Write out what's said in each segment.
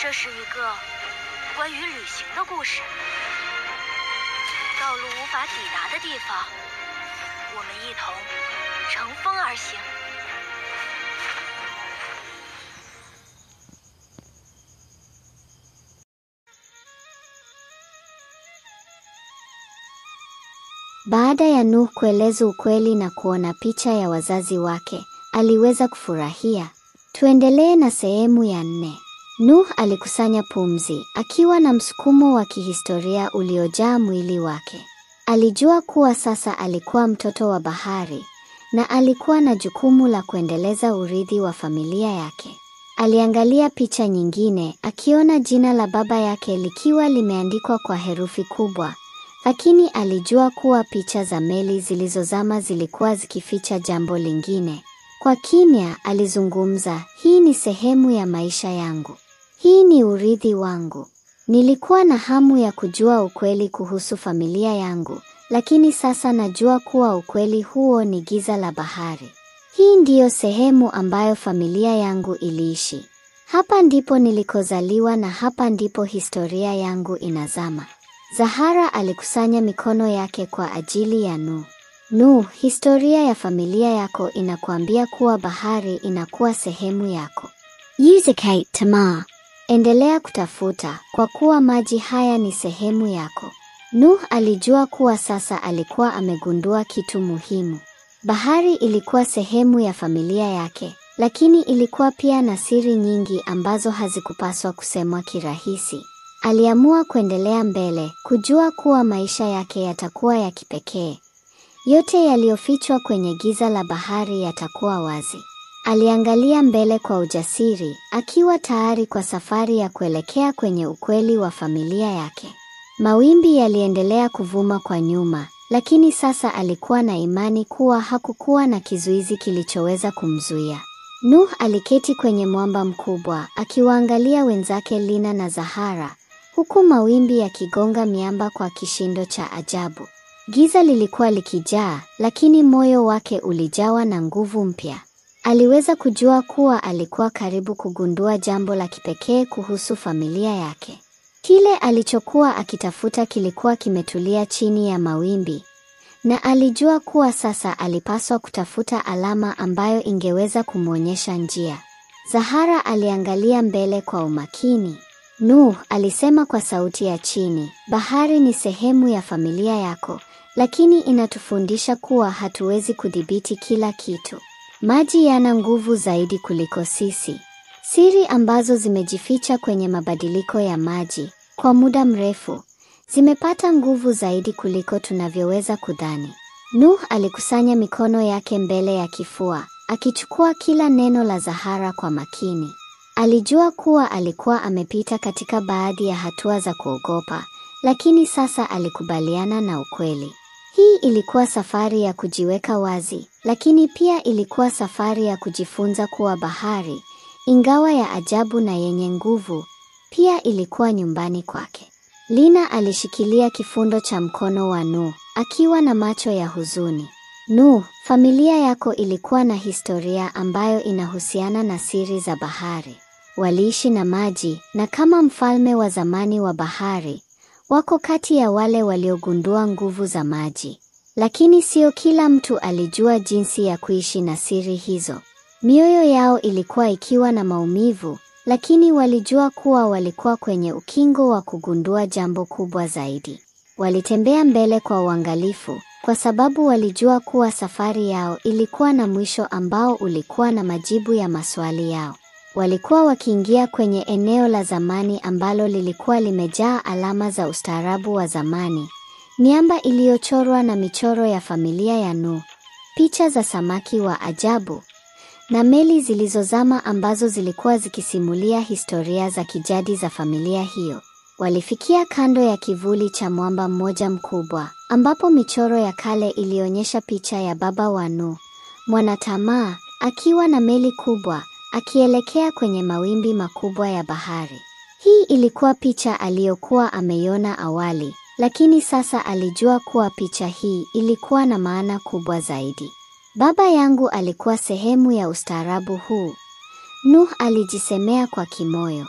这是一个关于旅行的故事。道路无法抵达的地方，我们一同乘风而行。Baada ya Nuh kueleza ukweli na kuona picha ya wazazi wake, aliweza kufurahia. Tuendelee na sehemu ya 4. Nuh alikusanya pumzi, akiwa na msukumo wa kihistoria uliojaa mwili wake. Alijua kuwa sasa alikuwa mtoto wa bahari, na alikuwa na jukumu la kuendeleza urithi wa familia yake. Aliangalia picha nyingine, akiona jina la baba yake likiwa limeandikwa kwa herufi kubwa. Lakini alijua kuwa picha za meli zilizozama zilikuwa zikificha jambo lingine. Kwa kimya alizungumza, hii ni sehemu ya maisha yangu. Hii ni urithi wangu. Nilikuwa na hamu ya kujua ukweli kuhusu familia yangu, lakini sasa najua kuwa ukweli huo ni giza la bahari. Hii ndiyo sehemu ambayo familia yangu iliishi. Hapa ndipo nilikozaliwa na hapa ndipo historia yangu inazama. Zahara alikusanya mikono yake kwa ajili ya Nuh. Nuh, historia ya familia yako inakuambia kuwa bahari inakuwa sehemu yako. Use Kate Tamar. Endelea kutafuta, kwa kuwa maji haya ni sehemu yako. Nuh alijua kuwa sasa alikuwa amegundua kitu muhimu. Bahari ilikuwa sehemu ya familia yake, lakini ilikuwa pia na siri nyingi ambazo hazikupaswa kusemwa kirahisi. Aliamua kuendelea mbele, kujua kuwa maisha yake yatakuwa ya kipekee. Yote yaliyofichwa kwenye giza la bahari yatakuwa wazi. Aliangalia mbele kwa ujasiri, akiwa tayari kwa safari ya kuelekea kwenye ukweli wa familia yake. Mawimbi yaliendelea kuvuma kwa nyuma, lakini sasa alikuwa na imani kuwa hakukuwa na kizuizi kilichoweza kumzuia. Nuh aliketi kwenye mwamba mkubwa, akiwaangalia wenzake Lina na Zahara, huku mawimbi yakigonga miamba kwa kishindo cha ajabu. Giza lilikuwa likijaa, lakini moyo wake ulijawa na nguvu mpya. Aliweza kujua kuwa alikuwa karibu kugundua jambo la kipekee kuhusu familia yake. Kile alichokuwa akitafuta kilikuwa kimetulia chini ya mawimbi, na alijua kuwa sasa alipaswa kutafuta alama ambayo ingeweza kumwonyesha njia. Zahara aliangalia mbele kwa umakini. Nuh alisema kwa sauti ya chini, bahari ni sehemu ya familia yako, lakini inatufundisha kuwa hatuwezi kudhibiti kila kitu. Maji yana nguvu zaidi kuliko sisi. Siri ambazo zimejificha kwenye mabadiliko ya maji kwa muda mrefu zimepata nguvu zaidi kuliko tunavyoweza kudhani. Nuh alikusanya mikono yake mbele ya kifua, akichukua kila neno la Zahara kwa makini. Alijua kuwa alikuwa amepita katika baadhi ya hatua za kuogopa, lakini sasa alikubaliana na ukweli. Hii ilikuwa safari ya kujiweka wazi, lakini pia ilikuwa safari ya kujifunza kuwa bahari, ingawa ya ajabu na yenye nguvu, pia ilikuwa nyumbani kwake. Lina alishikilia kifundo cha mkono wa Nuh, akiwa na macho ya huzuni. Nuh, familia yako ilikuwa na historia ambayo inahusiana na siri za bahari. Waliishi na maji, na kama mfalme wa zamani wa bahari, wako kati ya wale waliogundua nguvu za maji. Lakini sio kila mtu alijua jinsi ya kuishi na siri hizo. Mioyo yao ilikuwa ikiwa na maumivu, lakini walijua kuwa walikuwa kwenye ukingo wa kugundua jambo kubwa zaidi. Walitembea mbele kwa uangalifu, kwa sababu walijua kuwa safari yao ilikuwa na mwisho ambao ulikuwa na majibu ya maswali yao. Walikuwa wakiingia kwenye eneo la zamani ambalo lilikuwa limejaa alama za ustaarabu wa zamani. Miamba iliyochorwa na michoro ya familia ya Nuh, picha za samaki wa ajabu, na meli zilizozama ambazo zilikuwa zikisimulia historia za kijadi za familia hiyo. Walifikia kando ya kivuli cha mwamba mmoja mkubwa, ambapo michoro ya kale ilionyesha picha ya baba wa Nuh, Mwanatamaa, akiwa na meli kubwa, akielekea kwenye mawimbi makubwa ya bahari. Hii ilikuwa picha aliyokuwa ameiona awali, lakini sasa alijua kuwa picha hii ilikuwa na maana kubwa zaidi. Baba yangu alikuwa sehemu ya ustaarabu huu, Nuh alijisemea kwa kimoyo.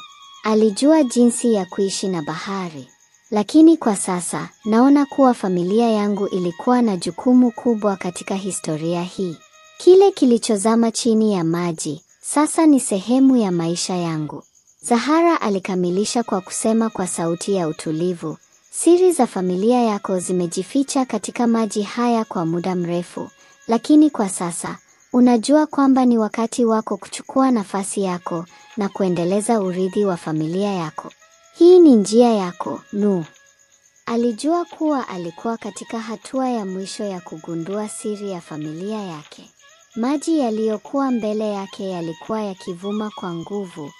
Alijua jinsi ya kuishi na bahari. Lakini kwa sasa, naona kuwa familia yangu ilikuwa na jukumu kubwa katika historia hii. Kile kilichozama chini ya maji, sasa ni sehemu ya maisha yangu. Zahara alikamilisha kwa kusema kwa sauti ya utulivu, siri za familia yako zimejificha katika maji haya kwa muda mrefu, lakini kwa sasa, unajua kwamba ni wakati wako kuchukua nafasi yako na kuendeleza urithi wa familia yako. Hii ni njia yako, Nuh. Alijua kuwa alikuwa katika hatua ya mwisho ya kugundua siri ya familia yake. Maji yaliyokuwa mbele yake yalikuwa yakivuma kwa nguvu,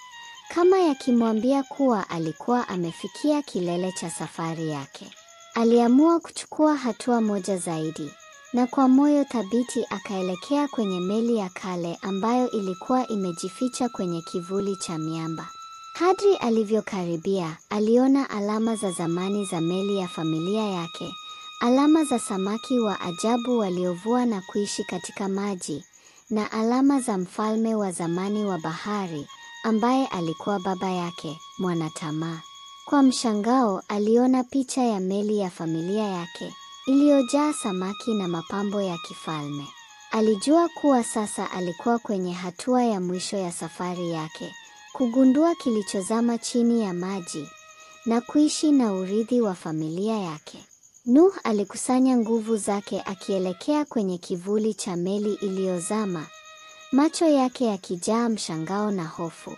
kama yakimwambia kuwa alikuwa amefikia kilele cha safari yake. Aliamua kuchukua hatua moja zaidi, na kwa moyo thabiti akaelekea kwenye meli ya kale ambayo ilikuwa imejificha kwenye kivuli cha miamba. Kadri alivyokaribia, aliona alama za zamani za meli ya familia yake, alama za samaki wa ajabu waliovua na kuishi katika maji, na alama za mfalme wa zamani wa bahari, ambaye alikuwa baba yake, Mwanatamaa. Kwa mshangao, aliona picha ya meli ya familia yake, iliyojaa samaki na mapambo ya kifalme. Alijua kuwa sasa alikuwa kwenye hatua ya mwisho ya safari yake, kugundua kilichozama chini ya maji na kuishi na urithi wa familia yake. Nuh alikusanya nguvu zake akielekea kwenye kivuli cha meli iliyozama, macho yake yakijaa mshangao na hofu.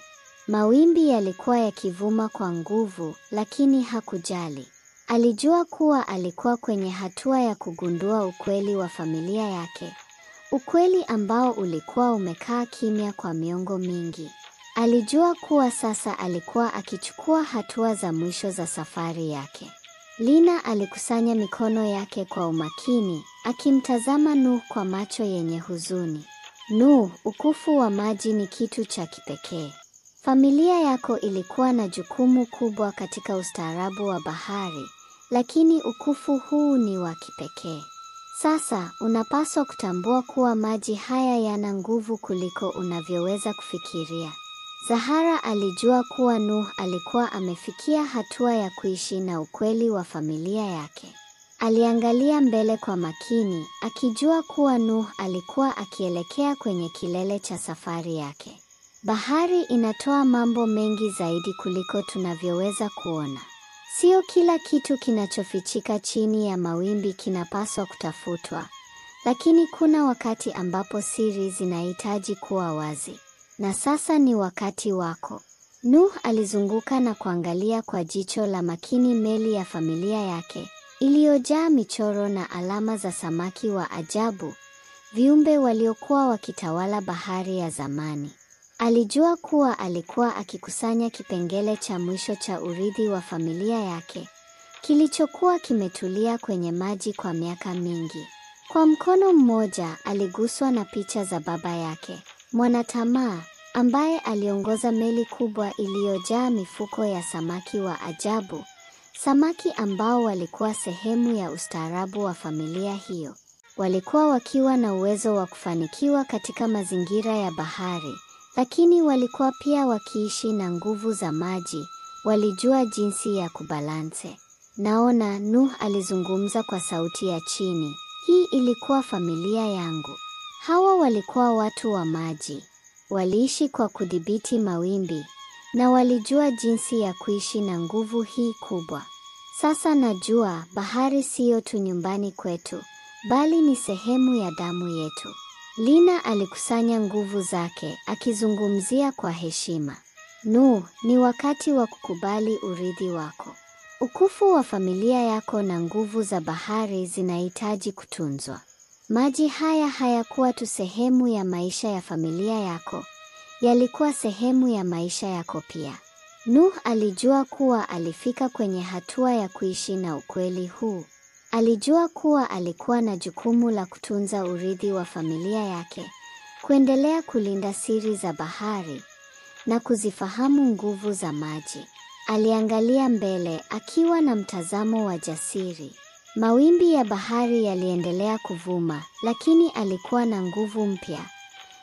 Mawimbi yalikuwa yakivuma kwa nguvu, lakini hakujali. Alijua kuwa alikuwa kwenye hatua ya kugundua ukweli wa familia yake, ukweli ambao ulikuwa umekaa kimya kwa miongo mingi. Alijua kuwa sasa alikuwa akichukua hatua za mwisho za safari yake. Lina alikusanya mikono yake kwa umakini, akimtazama Nuh kwa macho yenye huzuni. Nuh, ukufu wa maji ni kitu cha kipekee. Familia yako ilikuwa na jukumu kubwa katika ustaarabu wa bahari, lakini ukufu huu ni wa kipekee. Sasa, unapaswa kutambua kuwa maji haya yana nguvu kuliko unavyoweza kufikiria. Zahara alijua kuwa Nuh alikuwa amefikia hatua ya kuishi na ukweli wa familia yake. Aliangalia mbele kwa makini, akijua kuwa Nuh alikuwa akielekea kwenye kilele cha safari yake. Bahari inatoa mambo mengi zaidi kuliko tunavyoweza kuona. Sio kila kitu kinachofichika chini ya mawimbi kinapaswa kutafutwa, lakini kuna wakati ambapo siri zinahitaji kuwa wazi. Na sasa ni wakati wako. Nuh alizunguka na kuangalia kwa jicho la makini meli ya familia yake, iliyojaa michoro na alama za samaki wa ajabu, viumbe waliokuwa wakitawala bahari ya zamani. Alijua kuwa alikuwa akikusanya kipengele cha mwisho cha urithi wa familia yake, kilichokuwa kimetulia kwenye maji kwa miaka mingi. Kwa mkono mmoja aliguswa na picha za baba yake, Mwanatamaa, ambaye aliongoza meli kubwa iliyojaa mifuko ya samaki wa ajabu, samaki ambao walikuwa sehemu ya ustaarabu wa familia hiyo. Walikuwa wakiwa na uwezo wa kufanikiwa katika mazingira ya bahari, lakini walikuwa pia wakiishi na nguvu za maji, walijua jinsi ya kubalanse. Naona, Nuh alizungumza kwa sauti ya chini, hii ilikuwa familia yangu. Hawa walikuwa watu wa maji. Waliishi kwa kudhibiti mawimbi, na walijua jinsi ya kuishi na nguvu hii kubwa. Sasa najua, bahari siyo tu nyumbani kwetu, bali ni sehemu ya damu yetu. Lina alikusanya nguvu zake, akizungumzia kwa heshima. Nuh, ni wakati wa kukubali urithi wako. Ukufu wa familia yako na nguvu za bahari zinahitaji kutunzwa. Maji haya hayakuwa tu sehemu ya maisha ya familia yako, yalikuwa sehemu ya maisha yako pia. Nuh alijua kuwa alifika kwenye hatua ya kuishi na ukweli huu. Alijua kuwa alikuwa na jukumu la kutunza urithi wa familia yake, kuendelea kulinda siri za bahari, na kuzifahamu nguvu za maji. Aliangalia mbele akiwa na mtazamo wa jasiri. Mawimbi ya bahari yaliendelea kuvuma, lakini alikuwa na nguvu mpya.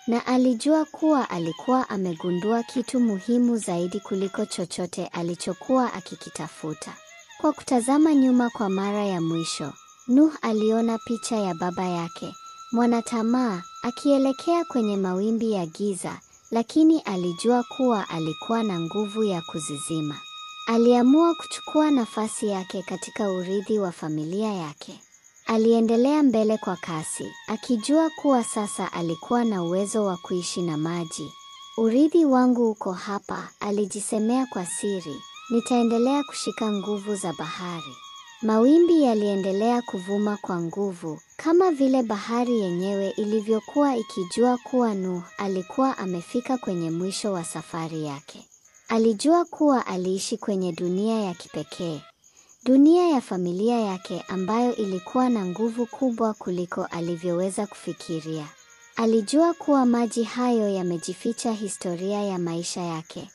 na alijua kuwa alikuwa amegundua kitu muhimu zaidi kuliko chochote alichokuwa akikitafuta. Kwa kutazama nyuma kwa mara ya mwisho, Nuh aliona picha ya baba yake, Mwanatamaa, akielekea kwenye mawimbi ya giza, lakini alijua kuwa alikuwa na nguvu ya kuzizima. Aliamua kuchukua nafasi yake katika urithi wa familia yake. Aliendelea mbele kwa kasi, akijua kuwa sasa alikuwa na uwezo wa kuishi na maji. Urithi wangu uko hapa, alijisemea kwa siri. Nitaendelea kushika nguvu za bahari. Mawimbi yaliendelea kuvuma kwa nguvu, kama vile bahari yenyewe ilivyokuwa ikijua kuwa Nuh alikuwa amefika kwenye mwisho wa safari yake. Alijua kuwa aliishi kwenye dunia ya kipekee. Dunia ya familia yake ambayo ilikuwa na nguvu kubwa kuliko alivyoweza kufikiria. Alijua kuwa maji hayo yamejificha historia ya maisha yake.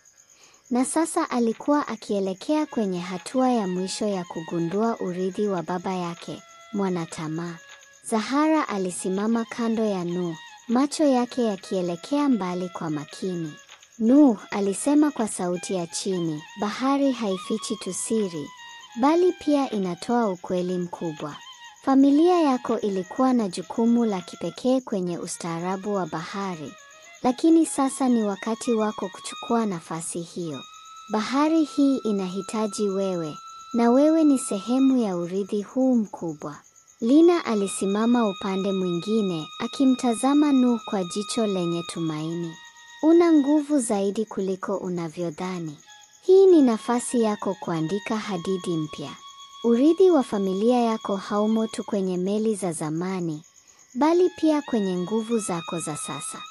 Na sasa alikuwa akielekea kwenye hatua ya mwisho ya kugundua urithi wa baba yake, Mwanatamaa. Zahara alisimama kando ya Nuh, macho yake yakielekea mbali kwa makini. Nuh alisema kwa sauti ya chini, bahari haifichi tu siri, bali pia inatoa ukweli mkubwa. Familia yako ilikuwa na jukumu la kipekee kwenye ustaarabu wa bahari, lakini sasa ni wakati wako kuchukua nafasi hiyo. Bahari hii inahitaji wewe, na wewe ni sehemu ya urithi huu mkubwa. Lina alisimama upande mwingine, akimtazama Nuh kwa jicho lenye tumaini. Una nguvu zaidi kuliko unavyodhani. Hii ni nafasi yako kuandika hadithi mpya. Urithi wa familia yako haumo tu kwenye meli za zamani, bali pia kwenye nguvu zako za sasa.